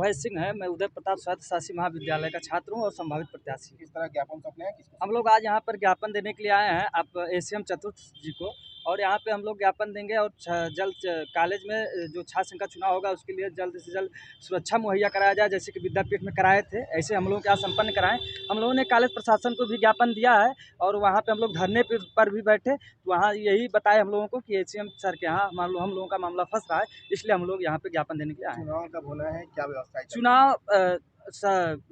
अभय सिंह है। मैं उदय प्रताप स्वायत्त शासी महाविद्यालय का छात्र हूँ और संभावित प्रत्याशी। किस तरह ज्ञापन सौंपने हैं? हम लोग आज यहाँ पर ज्ञापन देने के लिए आए हैं आप एसीएम चतुर्थ जी को, और यहाँ पे हम लोग ज्ञापन देंगे और जल्द कॉलेज में जो छात्र संघ का चुनाव होगा उसके लिए जल्द से जल्द सुरक्षा मुहैया कराया जाए, जैसे कि विद्यापीठ में कराए थे ऐसे हम लोगों के यहाँ संपन्न कराएं। हम लोगों ने कॉलेज प्रशासन को भी ज्ञापन दिया है और वहाँ पे हम लोग धरने पर भी बैठे, तो वहाँ यही बताए हम लोगों को कि एसीएम सर के यहाँ हम लोगों का मामला फंस रहा है, इसलिए हम लोग यहाँ पे ज्ञापन देने के लिए आए हैं। चुनाव कब होना है, क्या व्यवस्था है? चुनाव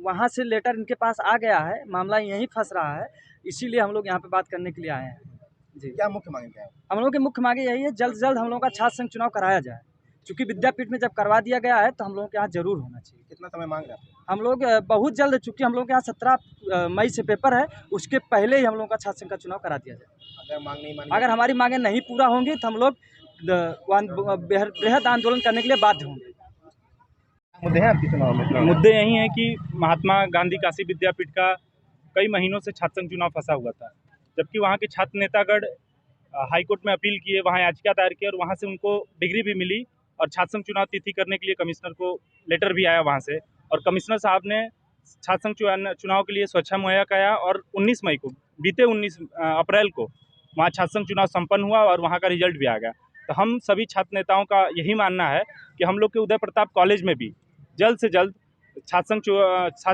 वहाँ से लेटर इनके पास आ गया है, मामला यहीं फंस रहा है, इसीलिए हम लोग यहाँ पे बात करने के लिए आए हैं। जी, क्या मुख्य मांग क्या है? हम लोगों की मुख्य मांग यही है, जल्द से जल्द हम लोगों का छात्र संघ चुनाव कराया जाए, क्योंकि विद्यापीठ में जब करवा दिया गया है तो हम लोगों के यहाँ जरूर होना चाहिए। कितना समय मांग रहे हैं? हम लोग बहुत जल्द, चूँकि हम लोग के यहाँ 17 मई से पेपर है, उसके पहले ही हम लोगों का छात्र संघ का चुनाव करा दिया जाए। अगर हमारी मांगें नहीं पूरा होंगी तो हम लोग बृहद आंदोलन करने के लिए बाध्य होंगे। मुद्दे हैं आपके चुनाव में? मुद्दे यही हैं कि महात्मा गांधी काशी विद्यापीठ का कई महीनों से छात्र संघ चुनाव फंसा हुआ था, जबकि वहाँ के छात्र नेतागढ़ हाईकोर्ट में अपील किए, वहाँ याचिका दायर की और वहाँ से उनको डिग्री भी मिली और छात्र संघ चुनाव तिथि करने के लिए कमिश्नर को लेटर भी आया वहाँ से, और कमिश्नर साहब ने छात्र संघ चुनाव के लिए सुरक्षा मुहैया कराया और 19 मई को, बीते 19 अप्रैल को वहाँ छात्र संघ चुनाव संपन्न हुआ और वहाँ का रिजल्ट भी आ गया। तो हम सभी छात्र नेताओं का यही मानना है कि हम लोग के उदय प्रताप कॉलेज में भी जल्द से जल्द छात्र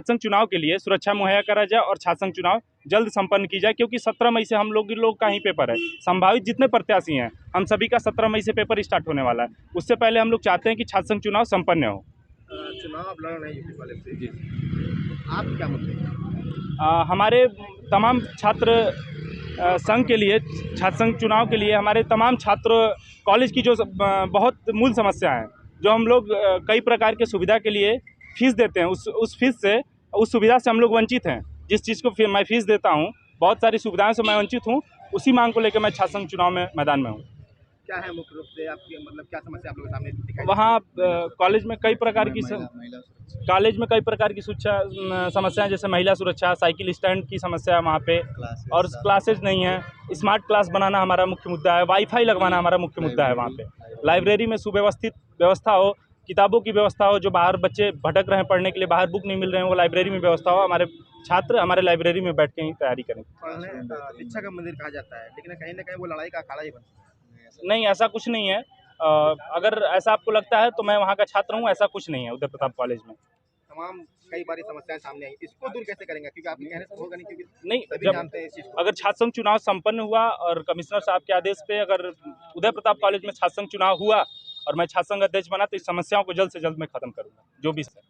संघ चुनाव के लिए सुरक्षा मुहैया करा जाए और छात्र संघ चुनाव जल्द संपन्न की जाए, क्योंकि 17 मई से हम लोग का ही पेपर है। संभावित जितने प्रत्याशी हैं हम सभी का 17 मई से पेपर स्टार्ट होने वाला है, उससे पहले हम लोग चाहते हैं कि छात्र संघ चुनाव संपन्न हो। चुनाव लड़ रहे हैं यूपी कॉलेज से, आप क्या मुद्दे? हमारे तमाम छात्र संघ के लिए, छात्र संघ चुनाव के लिए हमारे तमाम छात्र कॉलेज की जो बहुत मूल समस्या है, जो हम लोग कई प्रकार के सुविधा के लिए फीस देते हैं, उस फीस से, उस सुविधा से हम लोग वंचित हैं। जिस चीज़ को मैं फीस देता हूं, बहुत सारी सुविधाओं से मैं वंचित हूं, उसी मांग को लेकर मैं छात्र संघ चुनाव में मैदान में हूं। क्या है मुख्य रूप से आपकी, मतलब क्या समस्या आप लोगों के सामने दिखाई? वहाँ कॉलेज में कई प्रकार की समस्याएं, जैसे महिला सुरक्षा, साइकिल स्टैंड की समस्या है वहाँ पे, और क्लासेज नहीं है। स्मार्ट क्लास बनाना हमारा मुख्य मुद्दा है, वाईफाई लगवाना हमारा मुख्य मुद्दा है वहाँ पे। लाइब्रेरी में सुव्यवस्थित व्यवस्था हो, किताबों की व्यवस्था हो, जो बाहर बच्चे भटक रहे हैं पढ़ने के लिए, बाहर बुक नहीं मिल रहे हैं, वो लाइब्रेरी में व्यवस्था हो, हमारे छात्र हमारे लाइब्रेरी में बैठ के ही तैयारी करें। शिक्षा का मंदिर कहा जाता है, लेकिन कहीं ना कहीं वो लड़ाई का अखाड़ा ही बनता है। नहीं, ऐसा कुछ नहीं है। अगर ऐसा आपको लगता है तो मैं वहाँ का छात्र हूँ, ऐसा कुछ नहीं है उदय प्रताप कॉलेज में। तमाम कई बार समस्याएं सामने आई, इसको दूर कैसे करेंगे? क्योंकि आपके कहने से होगा नहीं, क्योंकि नहीं, सभी जब जानते हैं इस चीज़ को। अगर छात्र संघ चुनाव संपन्न हुआ और कमिश्नर साहब के आदेश पे अगर उदय प्रताप कॉलेज में छात्र संघ चुनाव हुआ और मैं छात्र संघ अध्यक्ष बना, तो इस समस्याओं को जल्द से जल्द मैं खत्म करूँगा, जो भी है।